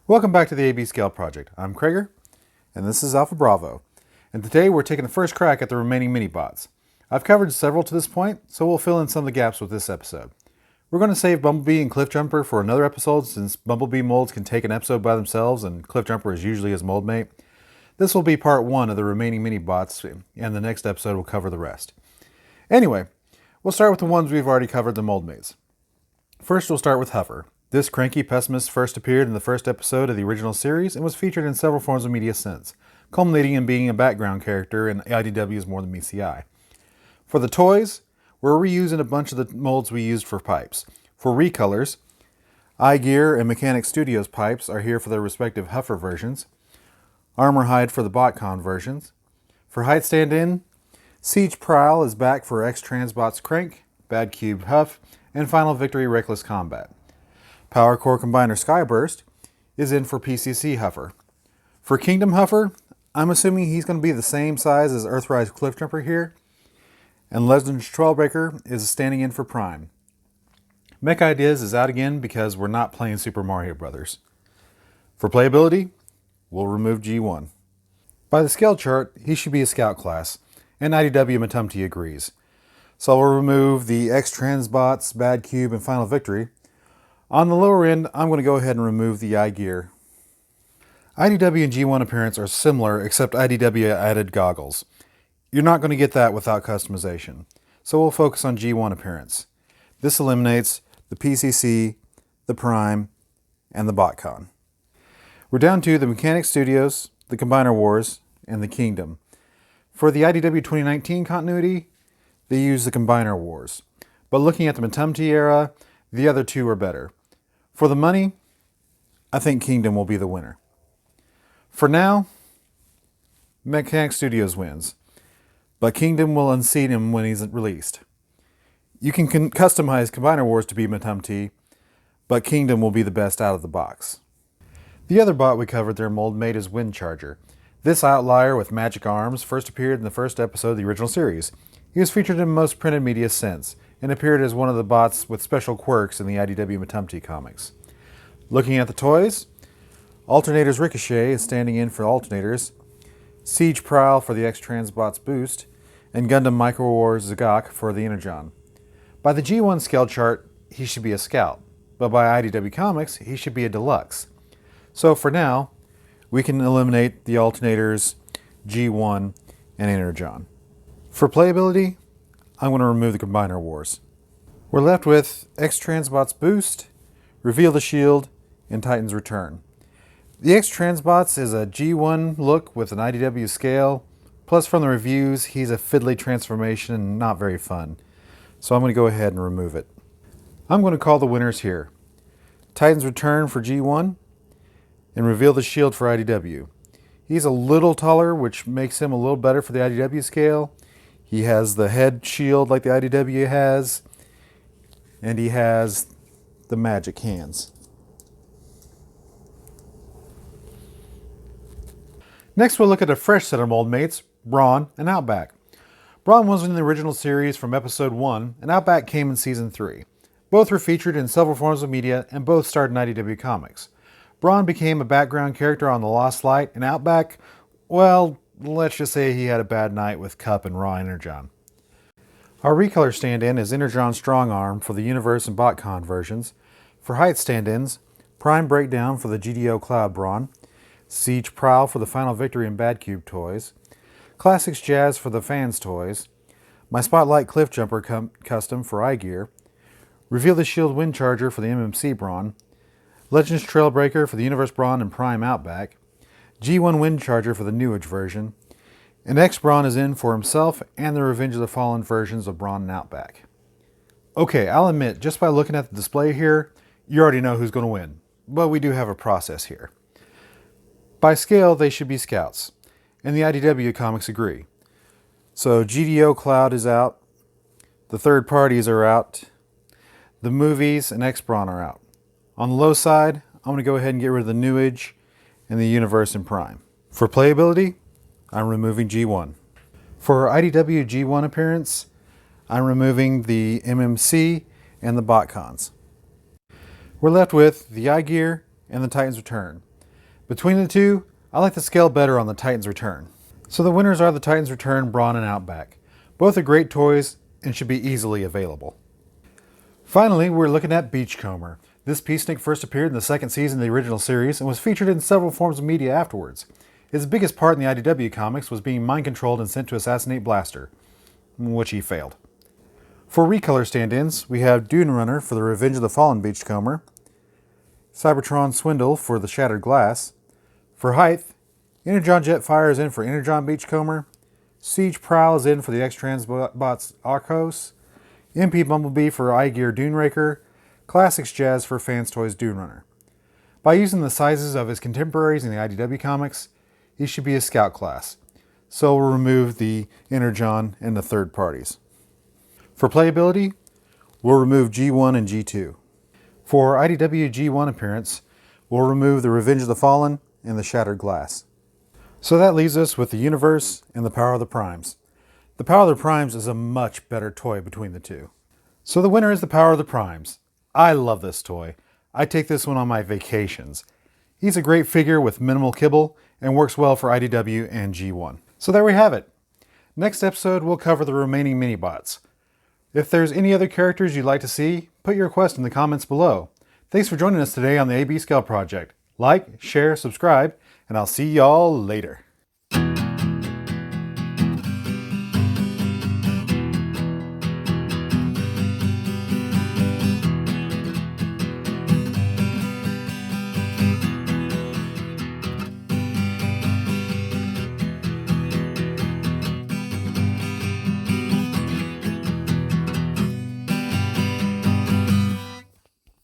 Welcome back to the AB Scale Project. I'm Krager, and this is Alpha Bravo. And today we're taking a first crack at the remaining mini-bots. I've covered several to this point, so we'll fill in some of the gaps with this episode. We're going to save Bumblebee and Cliffjumper for another episode, since Bumblebee molds can take an episode by themselves and Cliffjumper is usually his mold mate. This will be part one of the remaining mini-bots, and the next episode will cover the rest. Anyway, we'll start with the ones we've already covered, the mold mates. First, we'll start with Huffer. This cranky pessimist first appeared in the first episode of the original series and was featured in several forms of media since, culminating in being a background character in IDW's More Than Meets the Eye. For the toys, we're reusing a bunch of the molds we used for pipes. For recolors, iGear and Mechanic Studios pipes are here for their respective Huffer versions, Armor Hide for the BotCon versions. For height stand-in, Siege Prowl is back for X-Transbot's Crank, Bad Cube Huff, and Final Victory Reckless Combat. Power Core Combiner Skyburst is in for PCC Huffer. For Kingdom Huffer, I'm assuming he's going to be the same size as Earthrise Cliffjumper here, and Legends Trailbreaker is standing in for Prime. Mech Ideas is out again because we're not playing Super Mario Bros. For playability, we'll remove G1. By the scale chart, he should be a Scout class, and IDW Matumti agrees. So we'll remove the X-Transbots, Bad Cube, and Final Victory. On the lower end, I'm going to go ahead and remove the iGear. IDW and G1 appearance are similar, except IDW added goggles. You're not going to get that without customization, so we'll focus on G1 appearance. This eliminates the PCC, the Prime, and the BotCon. We're down to the Mechanic Studios, the Combiner Wars, and the Kingdom. For the IDW 2019 continuity, they use the Combiner Wars. But looking at the Matumti era, the other two are better. For the money, I think Kingdom will be the winner. For now, Mechanic Studios wins, but Kingdom will unseat him when he's released. You can customize Combiner Wars to be Matumti, but Kingdom will be the best out of the box. The other bot we covered their mold mate is Windcharger. This outlier with magic arms first appeared in the first episode of the original series. He was featured in most printed media since, and appeared as one of the bots with special quirks in the IDW Matumti comics. Looking at the toys, Alternator's Ricochet is standing in for Alternators, Siege Prowl for the X-Transbots Boost, and Gundam Micro Wars Zagok for the Energon. By the G1 scale chart, he should be a Scout, but by IDW Comics, he should be a Deluxe. So for now, we can eliminate the Alternators, G1, and Energon. For playability, I'm going to remove the Combiner Wars. We're left with X-Transbots Boost, Reveal the Shield, and Titan's Return. The X-Transbots is a G1 look with an IDW scale, plus from the reviews, he's a fiddly transformation and not very fun. So I'm going to go ahead and remove it. I'm going to call the winners here. Titan's Return for G1, and Reveal the Shield for IDW. He's a little taller, which makes him a little better for the IDW scale. He has the head shield like the IDW has, and he has the magic hands. Next we'll look at a fresh set of mold mates, Brawn and Outback. Brawn was in the original series from episode 1, and Outback came in season 3. Both were featured in several forms of media, and both starred in IDW Comics. Brawn became a background character on The Lost Light, and Outback, well, let's just say he had a bad night with Cup and Raw Energon. Our recolor stand-in is Energon Strongarm for the Universe and BotCon versions. For height stand-ins, Prime Breakdown for the GDO Cloud Brawn, Siege Prowl for the Final Victory and Bad Cube toys, Classics Jazz for the Fans toys, My Spotlight Cliffjumper custom for iGear, Reveal the Shield Windcharger for the MMC Brawn, Legends Trailbreaker for the Universe Brawn and Prime Outback, G1 Windcharger for the New Age version, and X-Brawn is in for himself and the Revenge of the Fallen versions of Brawn and Outback. Okay, I'll admit, just by looking at the display here, you already know who's going to win, but we do have a process here. By scale, they should be Scouts, and the IDW comics agree. So GDO Cloud is out, the third parties are out, the movies and X-Brawn are out. On the low side, I'm going to go ahead and get rid of the New Age and the Universe and Prime. For playability, I'm removing G1. For IDW G1 appearance, I'm removing the MMC and the BotCons. We're left with the iGear and the Titan's Return. Between the two, I like the scale better on the Titan's Return. So the winners are the Titan's Return, Brawn and Outback. Both are great toys and should be easily available. Finally, we're looking at Beachcomber. This peacenik first appeared in the second season of the original series and was featured in several forms of media afterwards. His biggest part in the IDW comics was being mind-controlled and sent to assassinate Blaster, which he failed. For recolor stand-ins, we have Dune Runner for the Revenge of the Fallen Beachcomber, Cybertron Swindle for the Shattered Glass. For height, Energon Jetfire is in for Energon Beachcomber, Siege Prowl is in for the X-Transbots Arcos, MP Bumblebee for iGear Duneraker, Classics Jazz for Fans Toys Dune Runner. By using the sizes of his contemporaries in the IDW comics, he should be a scout class, so we'll remove the Energon and the third parties. For playability, we'll remove G1 and G2. For IDW G1 appearance, we'll remove the Revenge of the Fallen and the Shattered Glass. So that leaves us with the Universe and the Power of the Primes. The Power of the Primes is a much better toy between the two. So the winner is the Power of the Primes. I love this toy. I take this one on my vacations. He's a great figure with minimal kibble and works well for IDW and G1. So there we have it. Next episode we'll cover the remaining mini-bots. If there's any other characters you'd like to see, put your request in the comments below. Thanks for joining us today on the AB Scale Project. Like, share, subscribe, and I'll see y'all later.